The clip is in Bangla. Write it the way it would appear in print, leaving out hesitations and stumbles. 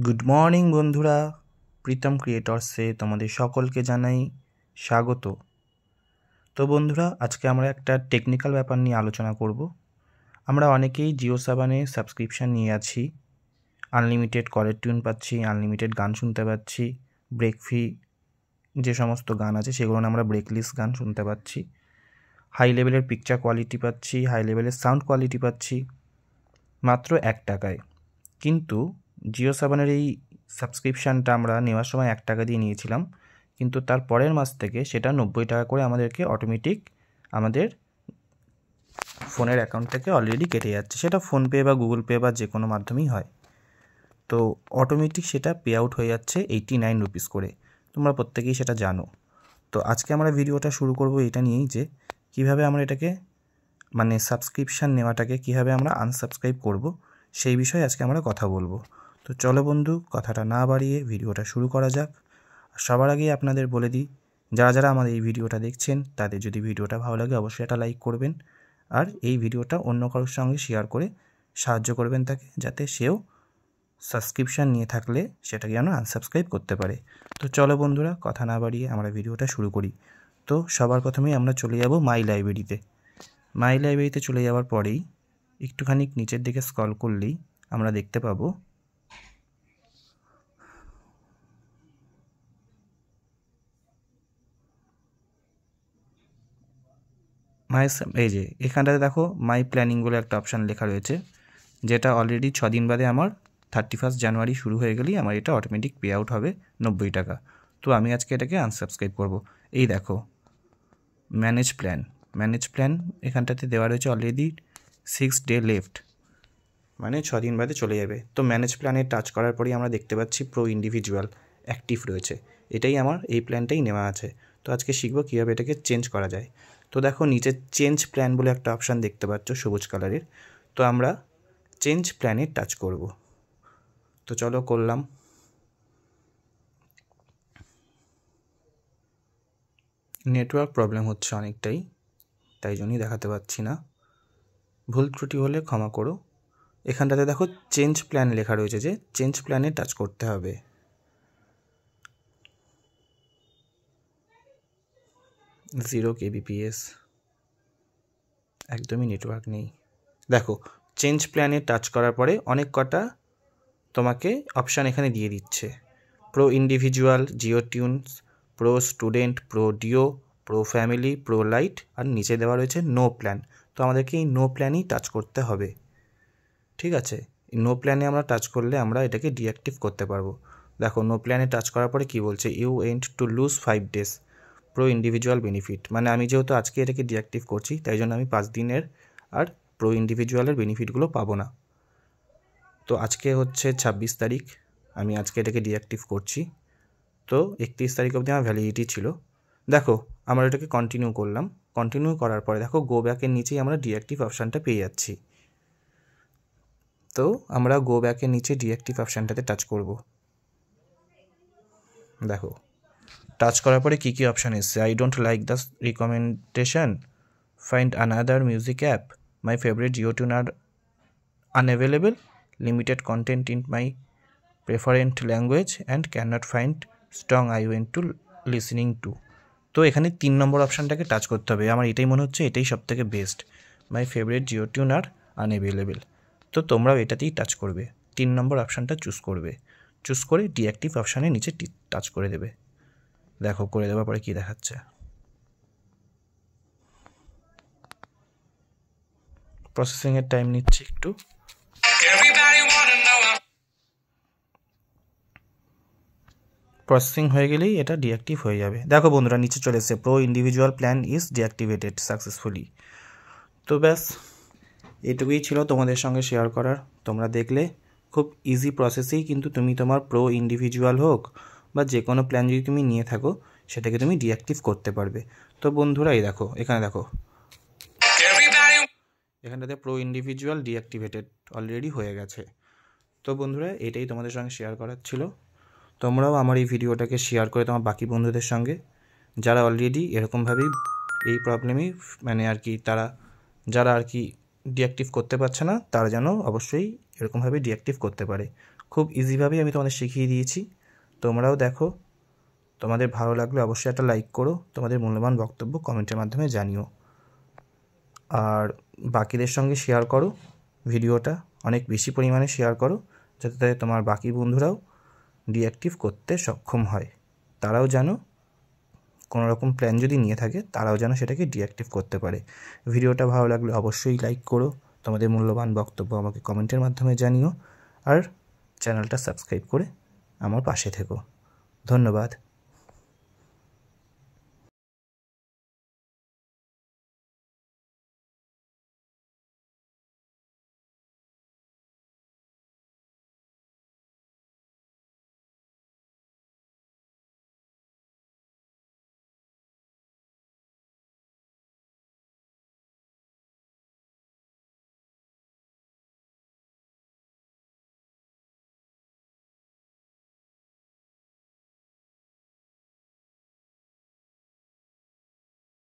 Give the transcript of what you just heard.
গুড মর্নিং বন্ধুরা, প্রীতম ক্রিয়েটর্সে তোমাদের সকলকে জানাই স্বাগত। তো বন্ধুরা, আজকে আমরা একটা টেকনিক্যাল ব্যাপার নিয়ে আলোচনা করব। আমরা অনেকেই জিও সাবানে সাবস্ক্রিপশান নিয়ে আছি, আনলিমিটেড কলার টিউন পাচ্ছি, আনলিমিটেড গান শুনতে পাচ্ছি, ব্রেক ফ্রি যে সমস্ত গান আছে সেগুলো আমরা ব্রেকলিস্ট গান শুনতে পাচ্ছি, হাই লেভেলের পিকচার কোয়ালিটি পাচ্ছি, হাই লেভেলের সাউন্ড কোয়ালিটি পাচ্ছি মাত্র 1 টাকায়। কিন্তু জিও সাবানের এই সাবস্ক্রিপশানটা আমরা নেওয়ার সময় 1 টাকা দিয়ে নিয়েছিলাম, কিন্তু তার পরের মাস থেকে সেটা 90 টাকা করে আমাদেরকে অটোমেটিক আমাদের ফোনের অ্যাকাউন্ট থেকে অলরেডি কেটে যাচ্ছে। সেটা ফোনপে বা গুগল পে বা যে কোনো মাধ্যমেই হয়, তো অটোমেটিক সেটা পে আউট হয়ে যাচ্ছে 89 রুপিস করে। তোমরা প্রত্যেকেই সেটা জানো। তো আজকে আমরা ভিডিওটা শুরু করব এটা নিয়েই যে কীভাবে আমরা এটাকে সাবস্ক্রিপশান নেওয়াটাকে কীভাবে আমরা আনসাবস্ক্রাইব করব, সেই বিষয়ে আজকে আমরা কথা বলবো। তো চলো বন্ধু, কথাটা না বাড়িয়ে ভিডিওটা শুরু করা যাক। সবার আগে আপনাদের বলে দিই, যারা যারা আমাদের এই ভিডিওটা দেখছেন তাদের যদি ভিডিওটা ভালো লাগে অবশ্যই একটা লাইক করবেন, আর এই ভিডিওটা অন্য কারোর সঙ্গে শেয়ার করে সাহায্য করবেন তাকে, যাতে সেও সাবস্ক্রিপশান নিয়ে থাকলে সেটাকে যেন আনসাবস্ক্রাইব করতে পারে। তো চলো বন্ধুরা, কথা না বাড়িয়ে আমরা ভিডিওটা শুরু করি। তো সবার প্রথমেই আমরা চলে যাব মাই লাইব্রেরিতে। মাই লাইব্রেরিতে চলে যাওয়ার পরেই একটুখানি নিচের দিকে স্ক্রল করলেই আমরা দেখতে পাবো এই যে এখানটাতে দেখো মাই প্ল্যানিং বলে একটা অপশান লেখা রয়েছে, যেটা অলরেডি 6 দিন বাদে আমার 31 জানুয়ারি শুরু হয়ে গেলেই আমার এটা অটোমেটিক পে আউট হবে 90 টাকা। তো আমি আজকে এটাকে আনসাবস্ক্রাইব করব। এই দেখো ম্যানেজ প্ল্যান এখানটাতে দেওয়া রয়েছে অলরেডি 6 ডে লেফট, 6 দিন বাদে চলে যাবে। তো ম্যানেজ প্ল্যানে টাচ করার পরেই আমরা দেখতে পাচ্ছি প্রো ইন্ডিভিজুয়াল অ্যাক্টিভ রয়েছে, এটাই আমার এই প্ল্যানটাই নেওয়া আছে। তো আজকে শিখবো কীভাবে এটাকে চেঞ্জ করা যায়। তো দেখো নিচে চেঞ্জ প্ল্যান বলে একটা অপশান দেখতে পাচ্ছ সবুজ কালারের, তো আমরা চেঞ্জ প্ল্যানে টাচ করব। তো চলো করলাম। নেটওয়ার্ক প্রবলেম হচ্ছে অনেকটাই, তাই জন্যই দেখাতে পাচ্ছি না, ভুল ত্রুটি হলে ক্ষমা করো। এখানটাতে দেখো চেঞ্জ প্ল্যান লেখা রয়েছে, যে চেঞ্জ প্ল্যানে টাচ করতে হবে। 0 kbps, একদমই নেটওয়ার্ক নেই। দেখো চেঞ্জ প্ল্যানে টাচ করার পরে অনেক কটা তোমাকে অপশান এখানে দিয়ে দিচ্ছে, pro individual, Jio tunes, pro student, pro duo, pro family, pro light, আর নিচে দেওয়া রয়েছে নো প্ল্যান। তো আমাদেরকে এই নো প্ল্যানই টাচ করতে হবে, ঠিক আছে। নো প্ল্যানে আমরা টাচ করলে আমরা এটাকে ডিঅ্যাক্টিভ করতে পারবো। দেখো নো প্ল্যানে টাচ করার পরে কি বলছে, you want to lose 5 days pro individual benefit. আমি যেহেতু আজকে এটাকে ডিঅ্যাক্টিভ করছি, তাই জন্য আমি 5 দিনের আর প্রো ইন্ডিভিজুয়ালের বেনিফিটগুলো পাবো না। তো আজকে হচ্ছে 26 তারিখ, আমি আজকে এটাকে ডিঅ্যাক্টিভ করছি। তো 31 তারিখ অবধি আমার ভ্যালিডিটি ছিল। দেখো আমরা এটাকে কন্টিনিউ করলাম, কন্টিনিউ করার পরে দেখো গো ব্যাকের নিচেই আমরা ডিঅ্যাক্টিভ অপশানটা পেয়ে যাচ্ছি। তো আমরা গো ব্যাকের নিচে ডিঅ্যাক্টিভ অপশানটাতে টাচ করব। দেখো টাচ করার পরে কী কী অপশান এসছে, I don't like the recommendation, find another music app, my favourite Jio tune R unavailable, limited content in my preferred language and can not find strong I want to listening to. তো এখানে 3 নম্বর অপশানটাকে টাচ করতে হবে, আমার এটাই মনে হচ্ছে এটাই সব থেকে best, my favourite Jio tune R unavailable. তো তোমরাও এটাতেই টাচ করবে, 3 নম্বর অপশানটা চুজ করবে, চুজ করে ডিঅ্যাক্টিভ অপশানের নিচে টাচ করে দেবে। দেখো করে দেওয়ার পরে কী দেখাচ্ছে, প্রসেসিংয়ের টাইম নিচ্ছে একটু। প্রসেসিং হয়ে গেলেই এটা ডিঅ্যাক্টিভ হয়ে যাবে। দেখো বন্ধুরা নিচে চলে এসেছে, pro individual plan is deactivated successfully. তো ব্যাস এটুকুই ছিল তোমাদের সঙ্গে শেয়ার করার। তোমরা দেখলে খুব ইজি প্রসেসেই কিন্তু তুমি তোমার প্রো ইন্ডিভিজুয়াল হোক বা যে কোনো প্ল্যান যদি তুমি নিয়ে থাকো সেটাকে তুমি ডিঅ্যাক্টিভ করতে পারবে। তো বন্ধুরা এই দেখো এখানে দেখো এখানটাতে প্রো ইন্ডিভিজুয়াল ডিঅ্যাক্টিভেটেড অলরেডি হয়ে গেছে। তো বন্ধুরা এটাই তোমাদের সঙ্গে শেয়ার করার ছিল। তোমরাও আমার এই ভিডিওটাকে শেয়ার করে তোমার বাকি বন্ধুদের সঙ্গে, যারা অলরেডি এরকমভাবেই এই প্রবলেমেই তারা যারা ডিঅ্যাক্টিভ করতে পারছে না, তারা যেন অবশ্যই এরকমভাবে ডিঅ্যাক্টিভ করতে পারে। খুব ইজিভাবেই আমি তোমাদের শিখিয়ে দিয়েছি। তোমরাও দেখো, তোমাদের ভালো লাগলে অবশ্যই একটা লাইক করো, তোমাদের মূল্যবান বক্তব্য কমেন্টের মাধ্যমে জানিও, আর বাকিদের সঙ্গে শেয়ার করো ভিডিওটা, অনেক বেশি পরিমাণে শেয়ার করো, যাতে তোমার বাকি বন্ধুরাও ডিঅ্যাক্টিভ করতে সক্ষম হয়। তারাও যেন কোনো রকম প্ল্যান যদি নিয়ে থাকে, তারাও যেন সেটাকে ডিঅ্যাক্টিভ করতে পারে। ভিডিওটা ভালো লাগলে অবশ্যই লাইক করো, তোমাদের মূল্যবান বক্তব্য আমাকে কমেন্টের মাধ্যমে জানিও, আর চ্যানেলটা সাবস্ক্রাইব করে আমার পাশে থেকো। ধন্যবাদ।